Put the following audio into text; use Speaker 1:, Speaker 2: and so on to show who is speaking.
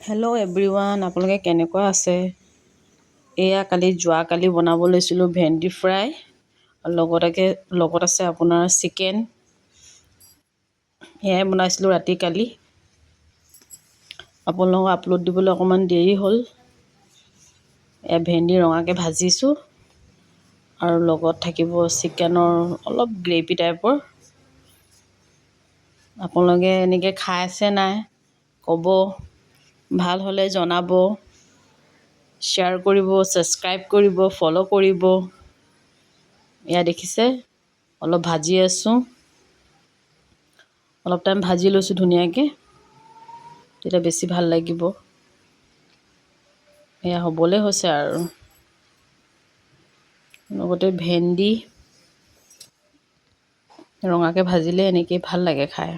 Speaker 1: Hello' everyone, আপোনালোকে কেনেকুৱা আছে? যোৱাকালি বনাব লৈছিলোঁ ভেন্দি ফ্ৰাই, লগত আছে আপোনাৰ চিকেন। সেয়াই বনাইছিলোঁ কালি। আপোনালোকক আপলোড দিবলৈ অকণমান দেৰি হ'ল। ভেন্দি ৰঙাকৈ ভাজিছোঁ আৰু লগত থাকিব চিকেনৰ অলপ গ্ৰেভি টাইপৰ। আপোনালোকে এনেকৈ খাই আছে নাই ক'ব, ভাল হ'লে জনাব, শ্বেয়াৰ কৰিব, ছাবস্ক্ৰাইব কৰিব, ফ'ল' কৰিব। দেখিছে অলপ ভাজি আছোঁ, অলপ টাইম ভাজি লৈছোঁ ধুনীয়াকৈ, তেতিয়া বেছি ভাল লাগিব। হ'বলৈ হৈছে আৰু লগতে ভেন্দি ৰঙাকৈ ভাজিলে এনেকৈয়ে ভাল লাগে খাই।